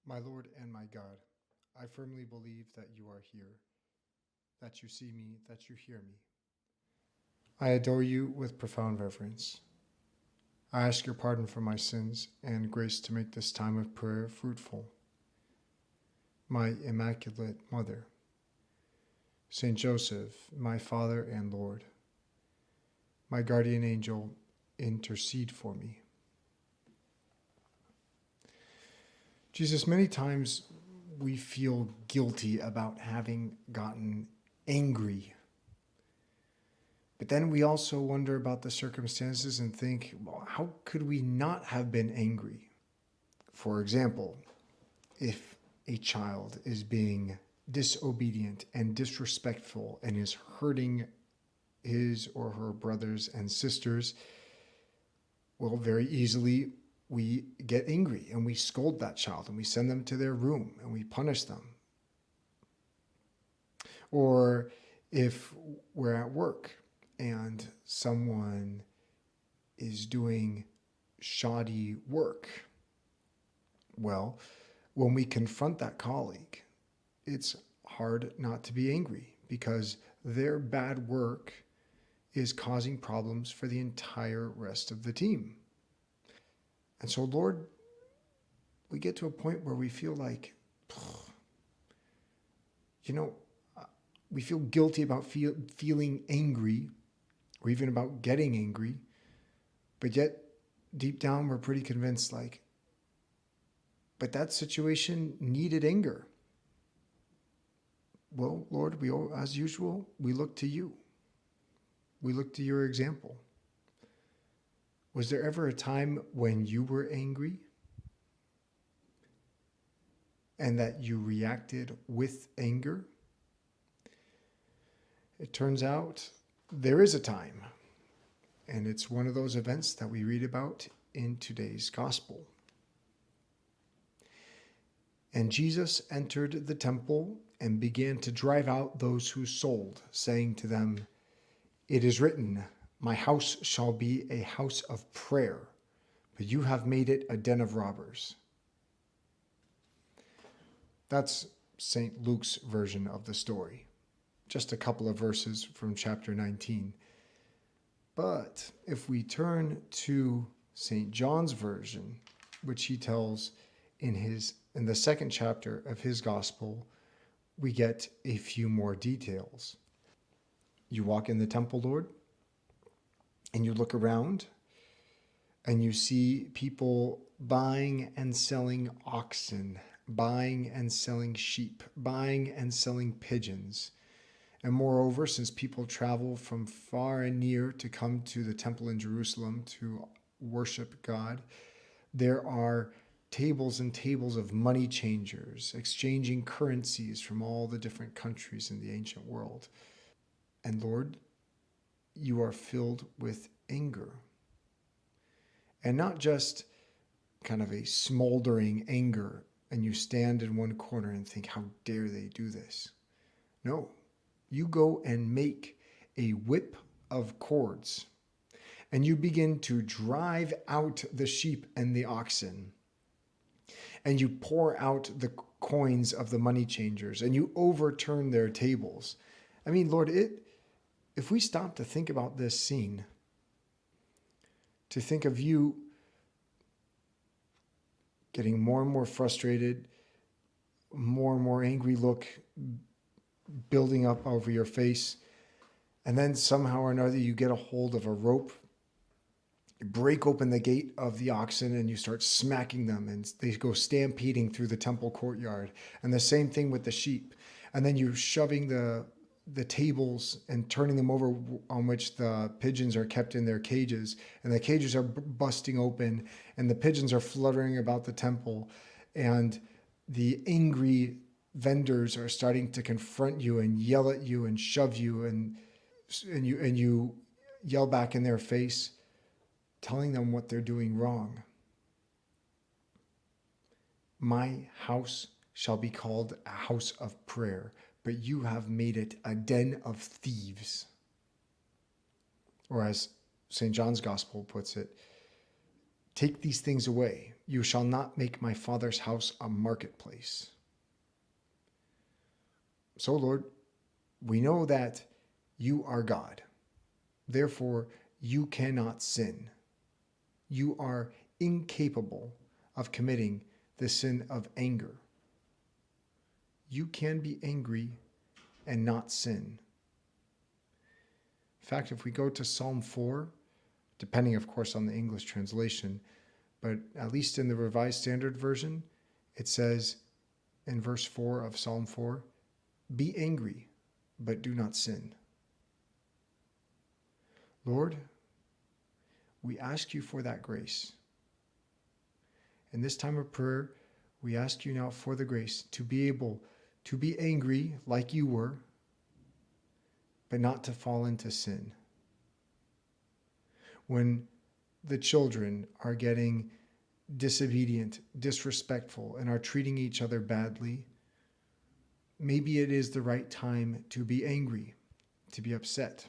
My Lord and my God, I firmly believe that you are here, that you see me, that you hear me. I adore you with profound reverence. I ask your pardon for my sins and grace to make this time of prayer fruitful. My Immaculate Mother, Saint Joseph, my Father and Lord, my guardian angel, intercede for me. Jesus, many times we feel guilty about having gotten angry. But then we also wonder about the circumstances and think, well, how could we not have been angry? For example, if a child is being disobedient and disrespectful and is hurting his or her brothers and sisters, well, very easily we get angry and we scold that child and we send them to their room and we punish them. Or if we're at work and someone is doing shoddy work, well, when we confront that colleague, it's hard not to be angry because their bad work is causing problems for the entire rest of the team. And so, Lord, we get to a point where we feel like, we feel guilty about feeling angry or even about getting angry, but yet deep down we're pretty convinced but that situation needed anger. Well, Lord, as usual, we look to you. We look to your example. Was there ever a time when you were angry and that you reacted with anger? It turns out there is a time, and it's one of those events that we read about in today's gospel. And Jesus entered the temple and began to drive out those who sold, saying to them, "It is written, my house shall be a house of prayer, but you have made it a den of robbers." That's St. Luke's version of the story. Just a couple of verses from chapter 19. But if we turn to St. John's version, which he tells in the second chapter of his gospel, we get a few more details. You walk in the temple, Lord, and you look around and you see people buying and selling oxen, buying and selling sheep, buying and selling pigeons. And moreover, since people travel from far and near to come to the temple in Jerusalem to worship God, there are tables and tables of money changers exchanging currencies from all the different countries in the ancient world. And Lord, you are filled with anger. And not just kind of a smoldering anger, and you stand in one corner and think, how dare they do this? No, you go and make a whip of cords, and you begin to drive out the sheep and the oxen, and you pour out the coins of the money changers, and you overturn their tables. I mean, Lord, if we stop to think about this scene, to think of you getting more and more frustrated, more and more angry look building up over your face, and then somehow or another you get a hold of a rope, you break open the gate of the oxen and you start smacking them and they go stampeding through the temple courtyard. And the same thing with the sheep. And then you're shoving the tables and turning them over on which the pigeons are kept in their cages, and the cages are busting open and the pigeons are fluttering about the temple, and the angry vendors are starting to confront you and yell at you and shove you, and you yell back in their face, telling them what they're doing wrong. My house shall be called a house of prayer, but you have made it a den of thieves. Or as St. John's Gospel puts it, Take these things away. You shall not make my Father's house a marketplace. So, Lord, we know that you are God. Therefore, you cannot sin. You are incapable of committing the sin of anger. You can be angry and not sin. In fact, if we go to Psalm 4, depending, of course, on the English translation, but at least in the Revised Standard Version, it says in verse 4 of Psalm 4, be angry, but do not sin. Lord, we ask you for that grace. In this time of prayer, we ask you now for the grace to be able to be angry like you were, but not to fall into sin. When the children are getting disobedient, disrespectful, and are treating each other badly, maybe it is the right time to be angry, to be upset.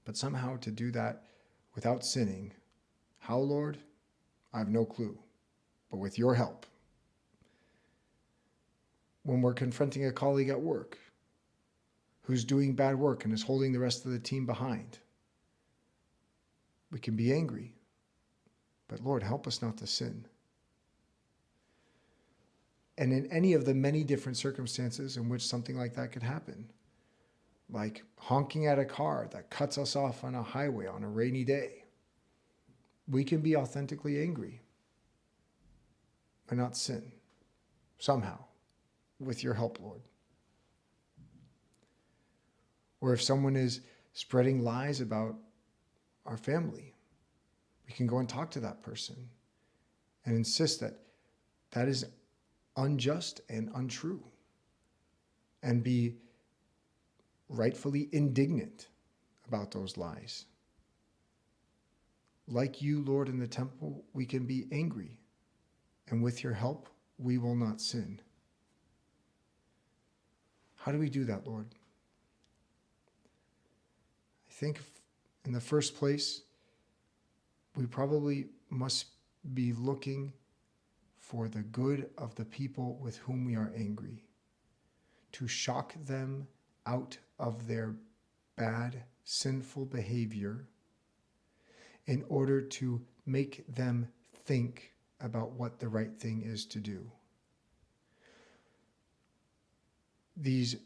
But somehow to do that without sinning, how, Lord? I have no clue, but with your help. When we're confronting a colleague at work who's doing bad work and is holding the rest of the team behind, we can be angry, but Lord, help us not to sin. And in any of the many different circumstances in which something like that could happen, like honking at a car that cuts us off on a highway on a rainy day, we can be authentically angry, but not sin, somehow, with your help, Lord. Or if someone is spreading lies about our family, we can go and talk to that person and insist that that is unjust and untrue, and be rightfully indignant about those lies. Like you, Lord, in the temple, we can be angry, and with your help, we will not sin. How do we do that, Lord? I think in the first place, we probably must be looking for the good of the people with whom we are angry, to shock them out of their bad, sinful behavior in order to make them think about what the right thing is to do. These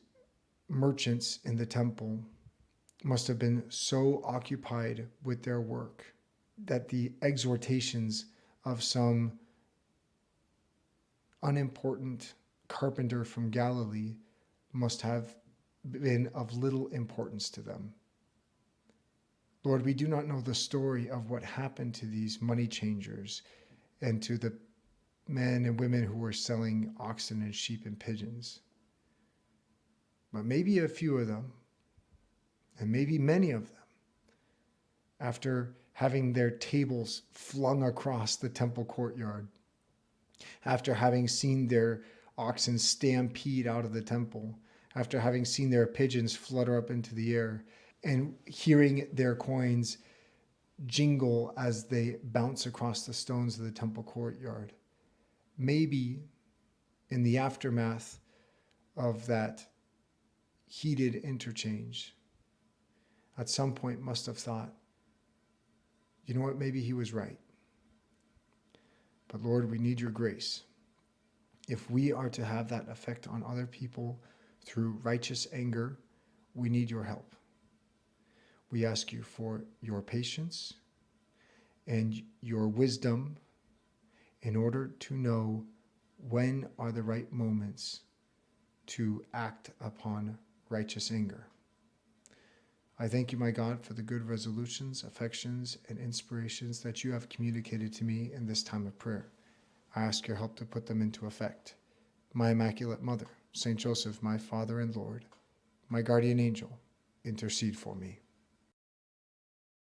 merchants in the temple must have been so occupied with their work that the exhortations of some unimportant carpenter from Galilee must have been of little importance to them. Lord, we do not know the story of what happened to these money changers and to the men and women who were selling oxen and sheep and pigeons. But maybe a few of them, and maybe many of them, after having their tables flung across the temple courtyard, after having seen their oxen stampede out of the temple, after having seen their pigeons flutter up into the air, and hearing their coins jingle as they bounce across the stones of the temple courtyard, maybe in the aftermath of that heated interchange, at some point must have thought, you know what, maybe he was right. But Lord, we need your grace. If we are to have that effect on other people through righteous anger, we need your help. We ask you for your patience and your wisdom in order to know when are the right moments to act upon righteous anger. I thank you, my God, for the good resolutions, affections, and inspirations that you have communicated to me in this time of prayer. I ask your help to put them into effect. My Immaculate Mother, Saint Joseph, my Father and Lord, my guardian angel, intercede for me.